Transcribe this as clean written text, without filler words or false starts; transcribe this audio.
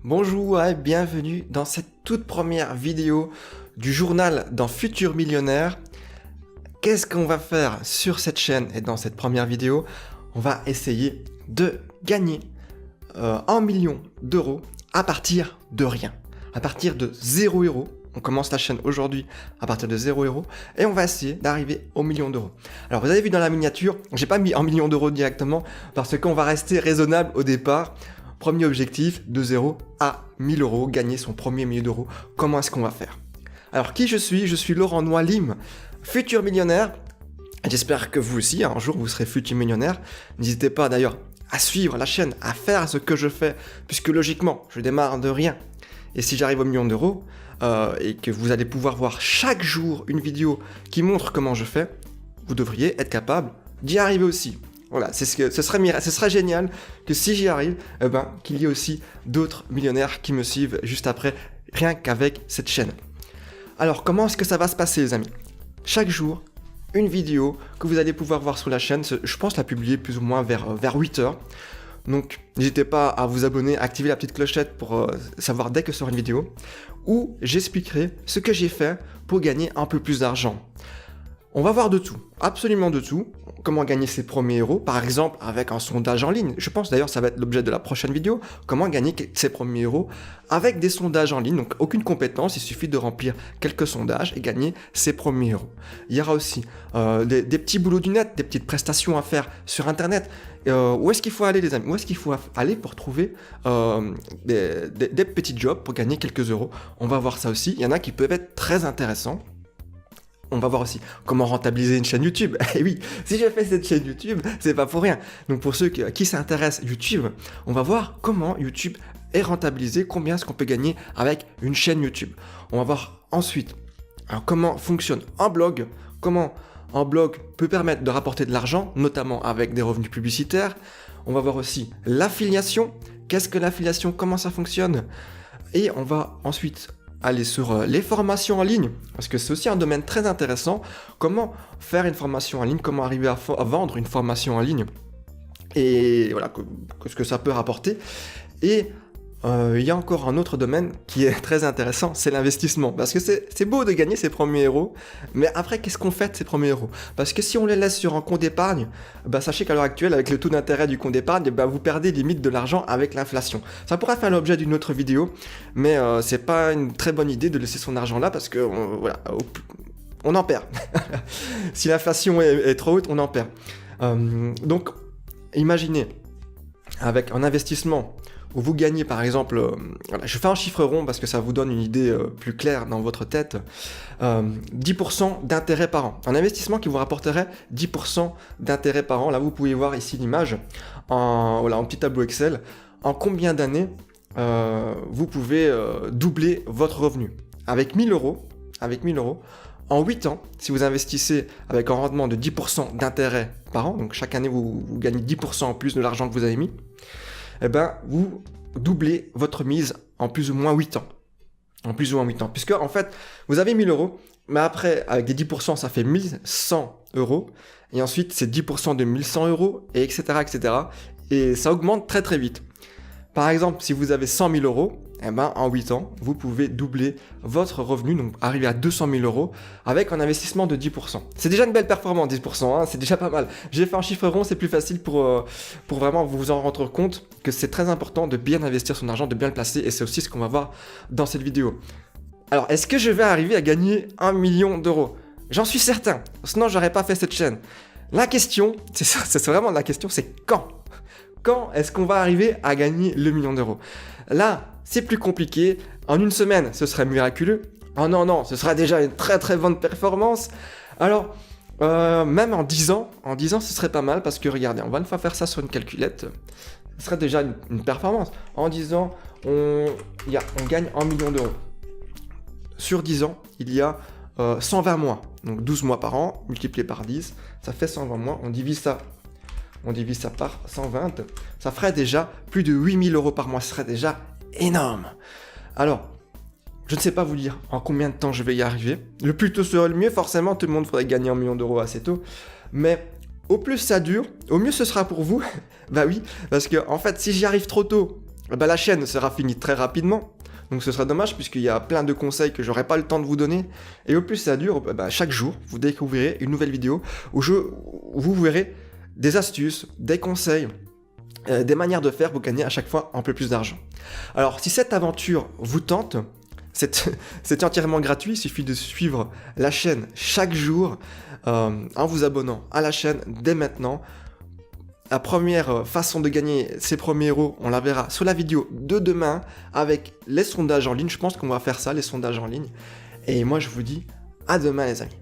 Bonjour et bienvenue dans cette toute première vidéo du journal d'un futur millionnaire. Qu'est-ce qu'on va faire sur cette chaîne et dans cette première vidéo? On va essayer de gagner 1 million d'euros à partir de rien, à partir de 0 euros. On commence la chaîne aujourd'hui à partir de 0 euros et on va essayer d'arriver au million d'euros. Alors vous avez vu dans la miniature, j'ai pas mis 1 million d'euros directement parce qu'on va rester raisonnable au départ. Premier objectif, de 0 à 1000 euros, gagner son premier million d'euros. Comment est-ce qu'on va faire? Alors qui je suis? Je suis Laurent Noalim, futur millionnaire. J'espère que vous aussi, un jour vous serez futur millionnaire. N'hésitez pas d'ailleurs à suivre la chaîne, à faire ce que je fais, puisque logiquement, je démarre de rien. Et si j'arrive au million d'euros, et que vous allez pouvoir voir chaque jour une vidéo qui montre comment je fais, vous devriez être capable d'y arriver aussi. Voilà, ce serait génial que si j'y arrive, qu'il y ait aussi d'autres millionnaires qui me suivent juste après, rien qu'avec cette chaîne. Alors, comment est-ce que ça va se passer, les amis? Chaque jour, une vidéo que vous allez pouvoir voir sur la chaîne, je pense la publier plus ou moins vers 8 heures. Donc, n'hésitez pas à vous abonner, à activer la petite clochette pour savoir dès que sort une vidéo, où j'expliquerai ce que j'ai fait pour gagner un peu plus d'argent. On va voir de tout, absolument de tout. Comment gagner ses premiers euros, par exemple avec un sondage en ligne. Je pense d'ailleurs ça va être l'objet de la prochaine vidéo. Comment gagner ses premiers euros avec des sondages en ligne. Donc aucune compétence, il suffit de remplir quelques sondages et gagner ses premiers euros. Il y aura aussi des petits boulots du net, des petites prestations à faire sur internet. Où est-ce qu'il faut aller, les amis? Où est-ce qu'il faut aller pour trouver des petits jobs pour gagner quelques euros? On va voir ça aussi. Il y en a qui peuvent être très intéressants. On va voir aussi comment rentabiliser une chaîne YouTube. Et oui, si je fais cette chaîne YouTube, c'est pas pour rien. Donc pour ceux qui s'intéressent YouTube, on va voir comment YouTube est rentabilisé, combien est-ce qu'on peut gagner avec une chaîne YouTube. On va voir ensuite comment fonctionne un blog, comment un blog peut permettre de rapporter de l'argent, notamment avec des revenus publicitaires. On va voir aussi l'affiliation. Qu'est-ce que l'affiliation? Comment ça fonctionne? Et on va ensuite aller sur les formations en ligne, parce que c'est aussi un domaine très intéressant. Comment faire une formation en ligne, comment arriver à vendre une formation en ligne, et voilà, ce que ça peut rapporter. Et il y a encore un autre domaine qui est très intéressant, c'est l'investissement. Parce que c'est beau de gagner ses premiers euros, mais après, qu'est-ce qu'on fait de ces premiers euros? Parce que si on les laisse sur un compte d'épargne, sachez qu'à l'heure actuelle, avec le taux d'intérêt du compte d'épargne, vous perdez limite de l'argent avec l'inflation. Ça pourrait faire l'objet d'une autre vidéo, mais c'est pas une très bonne idée de laisser son argent là, parce que on en perd. Si l'inflation est trop haute, on en perd. Donc, imaginez, avec un investissement où vous gagnez par exemple, je fais un chiffre rond parce que ça vous donne une idée plus claire dans votre tête, 10% d'intérêt par an. Un investissement qui vous rapporterait 10% d'intérêt par an. Là, vous pouvez voir ici l'image en petit tableau Excel. En combien d'années vous pouvez doubler votre revenu? Avec 1000 euros, en 8 ans, si vous investissez avec un rendement de 10% d'intérêt par an, donc chaque année vous gagnez 10% en plus de l'argent que vous avez mis, vous doublez votre mise en plus ou moins 8 ans. Puisque, en fait, vous avez 1000 euros, mais après, avec des 10%, ça fait 1100 euros. Et ensuite, c'est 10% de 1100 euros, et etc., etc. Et ça augmente très, très vite. Par exemple, si vous avez 100 000 euros, en 8 ans, vous pouvez doubler votre revenu, donc arriver à 200 000 euros avec un investissement de 10%. C'est déjà une belle performance, 10%, c'est déjà pas mal. J'ai fait un chiffre rond, c'est plus facile pour vraiment vous en rendre compte que c'est très important de bien investir son argent, de bien le placer, et c'est aussi ce qu'on va voir dans cette vidéo. Alors, est-ce que je vais arriver à gagner 1 million d'euros? J'en suis certain, sinon j'aurais pas fait cette chaîne. La question, c'est vraiment la question, c'est quand? Quand est-ce qu'on va arriver à gagner le million d'euros? Là, c'est plus compliqué. En une semaine, ce serait miraculeux. En un an, ce serait déjà une très très bonne performance. Alors, même en 10 ans, ce serait pas mal parce que regardez, on va une fois faire ça sur une calculette. Ce serait déjà une performance. En 10 ans, on gagne 1 million d'euros. Sur 10 ans, il y a 120 mois. Donc 12 mois par an, multiplié par 10, ça fait 120 mois. On divise ça par 120. Ça ferait déjà plus de 8000 euros par mois. Ce serait déjà énorme. Alors, je ne sais pas vous dire en combien de temps je vais y arriver. Le plus tôt serait le mieux. Forcément, tout le monde faudrait gagner 1 million d'euros assez tôt. Mais au plus ça dure, au mieux ce sera pour vous. Bah oui, parce que en fait, si j'y arrive trop tôt la chaîne sera finie très rapidement. Donc ce sera dommage puisqu'il y a plein de conseils que j'aurai pas le temps de vous donner. Et au plus ça dure, chaque jour, vous découvrirez une nouvelle vidéo où vous verrez des astuces, des conseils, des manières de faire pour gagner à chaque fois un peu plus d'argent. Alors si cette aventure vous tente, c'est entièrement gratuit, il suffit de suivre la chaîne chaque jour en vous abonnant à la chaîne dès maintenant. La première façon de gagner ces premiers euros, on la verra sur la vidéo de demain avec les sondages en ligne. Je pense qu'on va faire ça, les sondages en ligne. Et moi, je vous dis à demain, les amis.